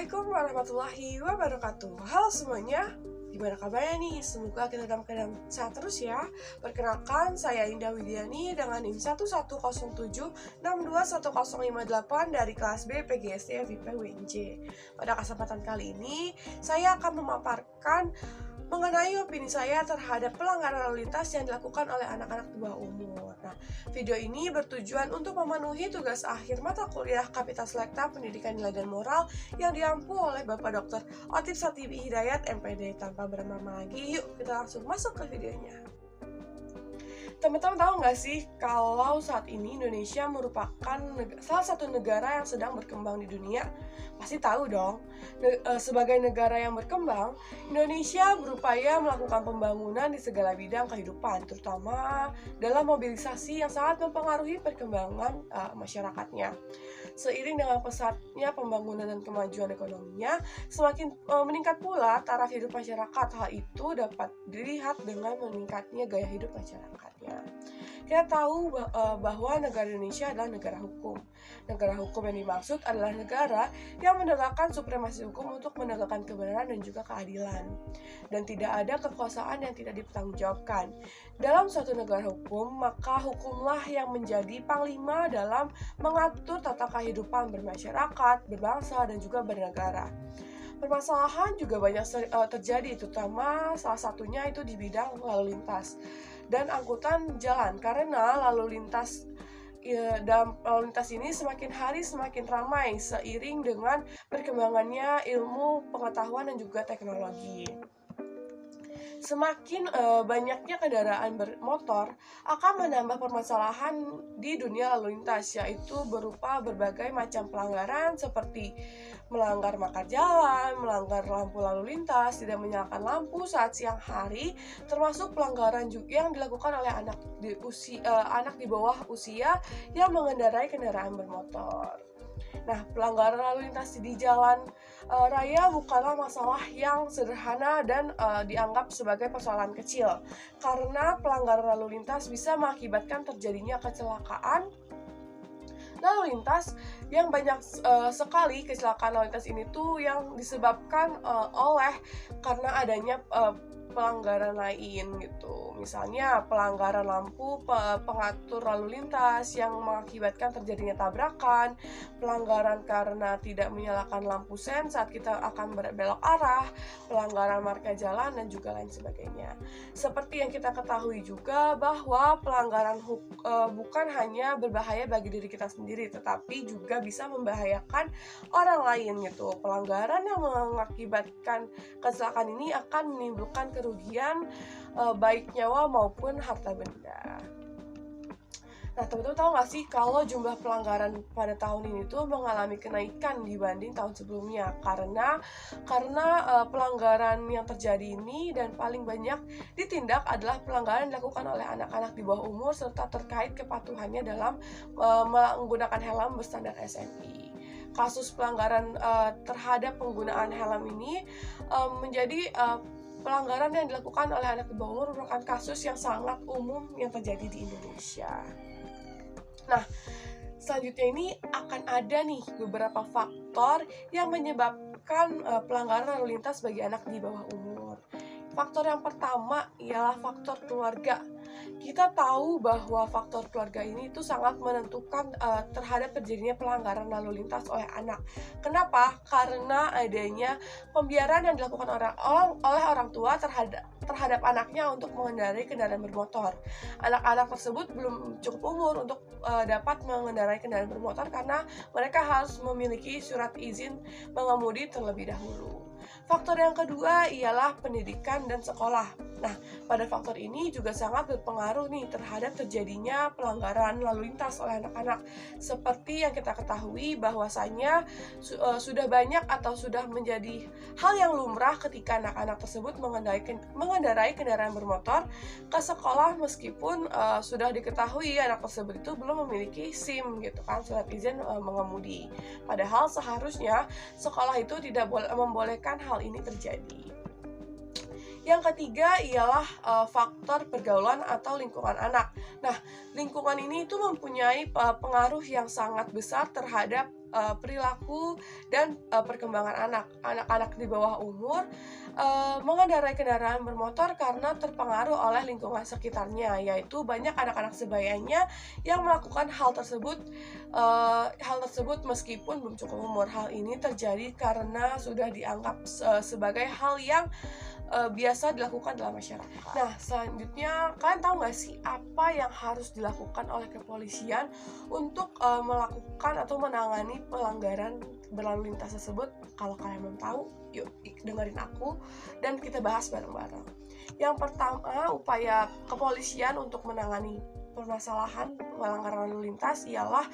Assalamualaikum warahmatullahi wabarakatuh. Halo semuanya, gimana kabarnya nih? Semoga kita dalam keadaan sehat terus ya. Perkenalkan, saya Indah Widiani dengan NIM 1107621058 dari kelas B PGSD FIP UNJ. Pada kesempatan kali ini, saya akan memaparkan mengenai opini saya terhadap pelanggaran lalu lintas yang dilakukan oleh anak-anak di bawah umur. Nah, video ini bertujuan untuk memenuhi tugas akhir mata kuliah Kapital Selekta Pendidikan Nilai dan Moral yang diampu oleh Bapak Dr. Otif Satibi Hidayat, MPD. Tanpa berlama-lama lagi, yuk kita langsung masuk ke videonya. Teman-teman tahu nggak sih kalau saat ini Indonesia merupakan salah satu negara yang sedang berkembang di dunia? Pasti tahu dong. Sebagai negara yang berkembang, Indonesia berupaya melakukan pembangunan di segala bidang kehidupan, terutama dalam mobilisasi yang sangat mempengaruhi perkembangan masyarakatnya. Seiring dengan pesatnya pembangunan dan kemajuan ekonominya, semakin meningkat pula taraf hidup masyarakat. Hal itu dapat dilihat dengan meningkatnya gaya hidup masyarakatnya. Kita tahu bahwa negara Indonesia adalah negara hukum. Negara hukum yang dimaksud adalah negara yang menegakkan supremasi hukum untuk menegakkan kebenaran dan juga keadilan. Dan tidak ada kekuasaan yang tidak dipertanggungjawabkan. Dalam suatu negara hukum, maka hukumlah yang menjadi panglima dalam mengatur tata kehidupan bermasyarakat, berbangsa, dan juga bernegara. Permasalahan juga banyak terjadi, terutama salah satunya itu di bidang lalu lintas dan angkutan jalan, karena lalu lintas ini semakin hari semakin ramai seiring dengan perkembangannya ilmu pengetahuan dan juga teknologi. Semakin banyaknya kendaraan bermotor akan menambah permasalahan di dunia lalu lintas, yaitu berupa berbagai macam pelanggaran seperti melanggar marka jalan, melanggar lampu lalu lintas, tidak menyalakan lampu saat siang hari, termasuk pelanggaran juga yang dilakukan oleh anak di bawah usia yang mengendarai kendaraan bermotor. Nah, pelanggaran lalu lintas di jalan raya bukanlah masalah yang sederhana dan dianggap sebagai persoalan kecil, karena pelanggaran lalu lintas bisa mengakibatkan terjadinya kecelakaan lalu lintas yang banyak sekali. Kecelakaan lalu lintas ini tuh yang disebabkan oleh karena adanya pelanggaran lain gitu. Misalnya pelanggaran lampu pengatur lalu lintas yang mengakibatkan terjadinya tabrakan, pelanggaran karena tidak menyalakan lampu sen saat kita akan berbelok arah, pelanggaran marka jalan, dan juga lain sebagainya. Seperti yang kita ketahui juga bahwa pelanggaran bukan hanya berbahaya bagi diri kita sendiri, tetapi juga bisa membahayakan orang lain gitu. Pelanggaran yang mengakibatkan kecelakaan ini akan menimbulkan kerugian baik nyawa maupun harta benda. Nah, teman-teman tahu nggak sih kalau jumlah pelanggaran pada tahun ini tuh mengalami kenaikan dibanding tahun sebelumnya karena pelanggaran yang terjadi ini dan paling banyak ditindak adalah pelanggaran yang dilakukan oleh anak-anak di bawah umur serta terkait kepatuhannya dalam menggunakan helm berstandar SNI. Kasus pelanggaran terhadap penggunaan helm ini menjadi pelanggaran yang dilakukan oleh anak di bawah umur merupakan kasus yang sangat umum yang terjadi di Indonesia. Nah, selanjutnya ini akan ada nih beberapa faktor yang menyebabkan pelanggaran lalu lintas bagi anak di bawah umur. Faktor yang pertama ialah faktor keluarga. Kita tahu bahwa faktor keluarga ini itu sangat menentukan terhadap terjadinya pelanggaran lalu lintas oleh anak. Kenapa? Karena adanya pembiaran yang dilakukan oleh orang tua terhadap anaknya untuk mengendarai kendaraan bermotor. Anak-anak tersebut belum cukup umur untuk dapat mengendarai kendaraan bermotor karena mereka harus memiliki surat izin mengemudi terlebih dahulu. Faktor yang kedua ialah pendidikan dan sekolah. Nah, pada faktor ini juga sangat berpengaruh nih terhadap terjadinya pelanggaran lalu lintas oleh anak-anak. Seperti yang kita ketahui bahwasanya sudah banyak atau sudah menjadi hal yang lumrah ketika anak-anak tersebut mengendarai kendaraan bermotor ke sekolah meskipun sudah diketahui anak tersebut itu belum memiliki SIM gitu kan, surat izin mengemudi. Padahal seharusnya sekolah itu tidak membolehkan hal ini terjadi. Yang ketiga ialah faktor pergaulan atau lingkungan anak. Nah, lingkungan ini itu mempunyai pengaruh yang sangat besar terhadap perilaku dan perkembangan anak-anak di bawah umur mengendarai kendaraan bermotor karena terpengaruh oleh lingkungan sekitarnya, yaitu banyak anak-anak sebayanya yang melakukan hal tersebut meskipun belum cukup umur. Hal ini terjadi karena sudah dianggap sebagai hal yang biasa dilakukan dalam masyarakat. Nah, selanjutnya kalian tahu nggak sih apa yang harus dilakukan oleh kepolisian untuk melakukan atau menangani pelanggaran berlalu lintas tersebut? Kalau kalian belum tahu, yuk dengerin aku dan kita bahas bareng-bareng. Yang pertama, upaya kepolisian untuk menangani permasalahan pelanggaran lalu lintas ialah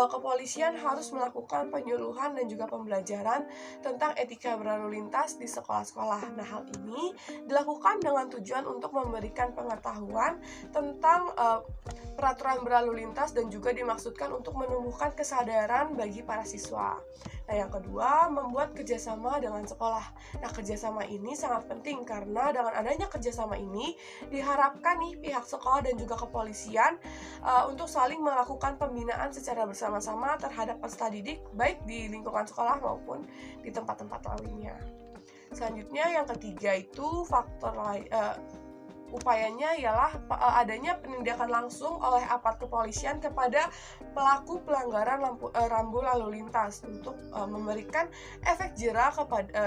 kepolisian harus melakukan penyuluhan dan juga pembelajaran tentang etika berlalu lintas di sekolah-sekolah. Nah, hal ini dilakukan dengan tujuan untuk memberikan pengetahuan tentang peraturan berlalu lintas dan juga dimaksudkan untuk menumbuhkan kesadaran bagi para siswa. Nah, yang kedua, membuat kerjasama dengan sekolah. Nah, kerjasama ini sangat penting karena dengan adanya kerjasama ini diharapkan nih pihak sekolah dan juga kepolisian untuk saling melakukan pembinaan secara bersama-sama terhadap peserta didik baik di lingkungan sekolah maupun di tempat-tempat lainnya. Selanjutnya yang ketiga itu upayanya ialah adanya penindakan langsung oleh aparat kepolisian kepada pelaku pelanggaran rambu lalu lintas untuk memberikan efek jera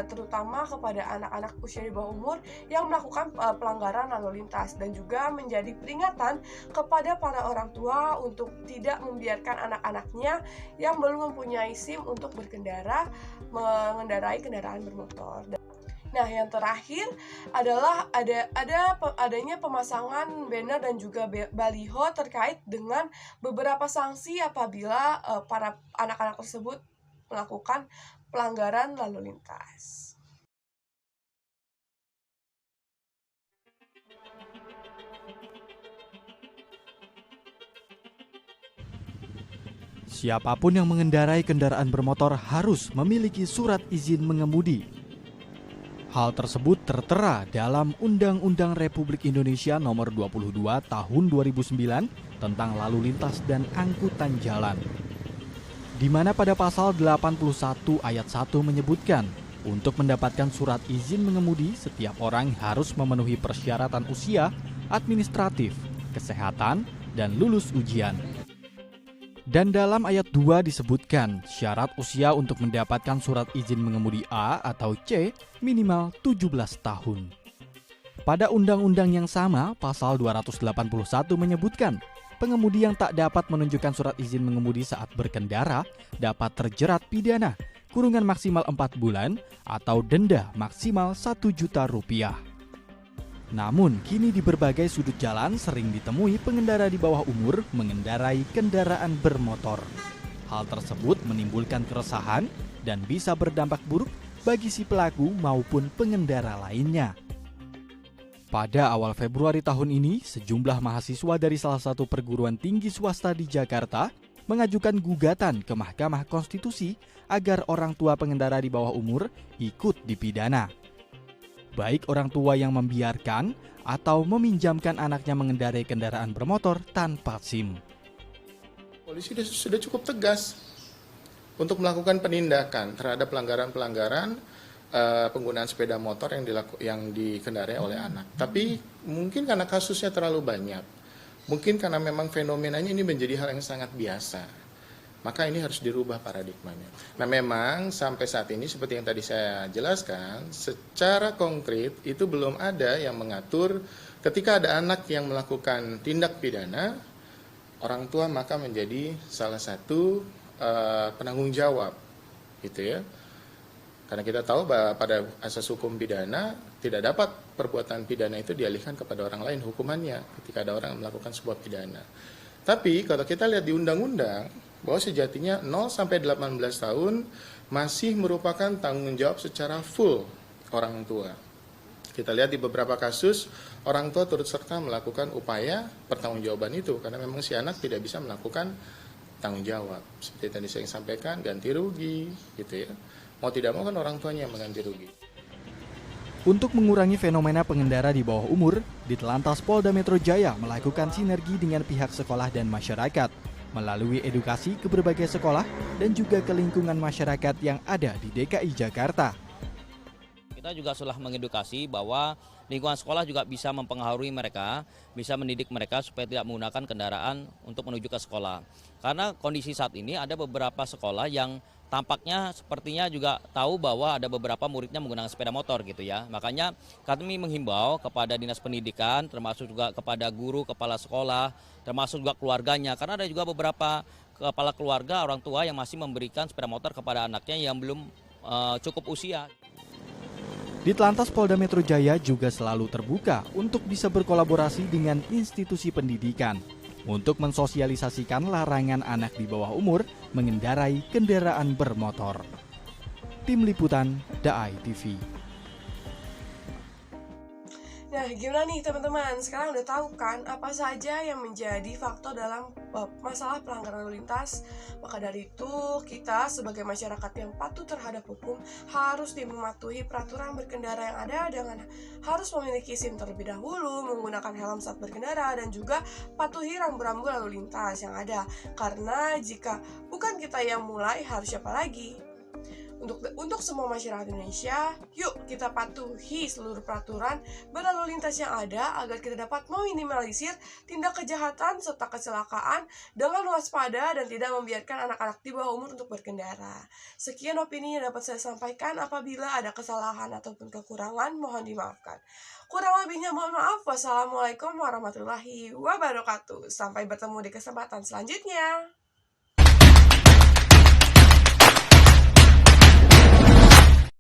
terutama kepada anak-anak usia di bawah umur yang melakukan pelanggaran lalu lintas, dan juga menjadi peringatan kepada para orang tua untuk tidak membiarkan anak-anaknya yang belum mempunyai SIM untuk mengendarai kendaraan bermotor. Nah, yang terakhir adalah adanya pemasangan banner dan juga baliho terkait dengan beberapa sanksi apabila para anak-anak tersebut melakukan pelanggaran lalu lintas. Siapapun yang mengendarai kendaraan bermotor harus memiliki surat izin mengemudi. Hal tersebut tertera dalam Undang-Undang Republik Indonesia Nomor 22 Tahun 2009 tentang Lalu Lintas dan Angkutan Jalan, di mana pada pasal 81 ayat 1 menyebutkan untuk mendapatkan surat izin mengemudi setiap orang harus memenuhi persyaratan usia, administratif, kesehatan, dan lulus ujian. Dan dalam ayat 2 disebutkan syarat usia untuk mendapatkan surat izin mengemudi A atau C minimal 17 tahun. Pada undang-undang yang sama, pasal 281 menyebutkan pengemudi yang tak dapat menunjukkan surat izin mengemudi saat berkendara dapat terjerat pidana, kurungan maksimal 4 bulan atau denda maksimal 1 juta rupiah. Namun, kini di berbagai sudut jalan sering ditemui pengendara di bawah umur mengendarai kendaraan bermotor. Hal tersebut menimbulkan keresahan dan bisa berdampak buruk bagi si pelaku maupun pengendara lainnya. Pada awal Februari tahun ini, sejumlah mahasiswa dari salah satu perguruan tinggi swasta di Jakarta mengajukan gugatan ke Mahkamah Konstitusi agar orang tua pengendara di bawah umur ikut dipidana. Baik orang tua yang membiarkan atau meminjamkan anaknya mengendarai kendaraan bermotor tanpa SIM. Polisi sudah cukup tegas untuk melakukan penindakan terhadap pelanggaran-pelanggaran penggunaan sepeda motor yang dikendarai oleh anak. Tapi mungkin karena kasusnya terlalu banyak, mungkin karena memang fenomenanya ini menjadi hal yang sangat biasa, maka ini harus dirubah paradigmanya. Nah, memang sampai saat ini seperti yang tadi saya jelaskan, secara konkret itu belum ada yang mengatur ketika ada anak yang melakukan tindak pidana, orang tua maka menjadi salah satu penanggung jawab, gitu ya. Karena kita tahu bahwa pada asas hukum pidana tidak dapat perbuatan pidana itu dialihkan kepada orang lain hukumannya ketika ada orang melakukan sebuah pidana. Tapi kalau kita lihat di undang-undang bahwa sejatinya 0 sampai 18 tahun masih merupakan tanggung jawab secara full orang tua. Kita lihat di beberapa kasus orang tua turut serta melakukan upaya pertanggungjawaban itu karena memang si anak tidak bisa melakukan tanggung jawab. Seperti tadi saya sampaikan, ganti rugi gitu ya. Mau tidak mau kan orang tuanya yang mengganti rugi. Untuk mengurangi fenomena pengendara di bawah umur, Ditlantas Polda Metro Jaya melakukan sinergi dengan pihak sekolah dan masyarakat melalui edukasi ke berbagai sekolah dan juga ke lingkungan masyarakat yang ada di DKI Jakarta. Kita juga sudah mengedukasi bahwa lingkungan sekolah juga bisa mempengaruhi mereka, bisa mendidik mereka supaya tidak menggunakan kendaraan untuk menuju ke sekolah. Karena kondisi saat ini ada beberapa sekolah yang tampaknya sepertinya juga tahu bahwa ada beberapa muridnya menggunakan sepeda motor gitu ya. Makanya kami menghimbau kepada Dinas Pendidikan, termasuk juga kepada guru, kepala sekolah, termasuk juga keluarganya. Karena ada juga beberapa kepala keluarga, orang tua yang masih memberikan sepeda motor kepada anaknya yang belum cukup usia. Ditlantas Polda Metro Jaya juga selalu terbuka untuk bisa berkolaborasi dengan institusi pendidikan untuk mensosialisasikan larangan anak di bawah umur mengendarai kendaraan bermotor. Tim Liputan DAI TV. Nah, gimana nih teman-teman? Sekarang udah tahu kan apa saja yang menjadi faktor dalam masalah pelanggaran lalu lintas? Maka dari itu, kita sebagai masyarakat yang patuh terhadap hukum harus mematuhi peraturan berkendara yang ada dengan harus memiliki SIM terlebih dahulu, menggunakan helm saat berkendara, dan juga patuhi rambu-rambu lalu lintas yang ada. Karena jika bukan kita yang mulai, harus siapa lagi? Untuk semua masyarakat Indonesia, yuk kita patuhi seluruh peraturan berlalu lintas yang ada agar kita dapat meminimalisir tindak kejahatan serta kecelakaan dengan waspada dan tidak membiarkan anak-anak di bawah umur untuk berkendara. Sekian opini yang dapat saya sampaikan. Apabila ada kesalahan ataupun kekurangan, mohon dimaafkan. Kurang lebihnya mohon maaf. Wassalamualaikum warahmatullahi wabarakatuh. Sampai bertemu di kesempatan selanjutnya.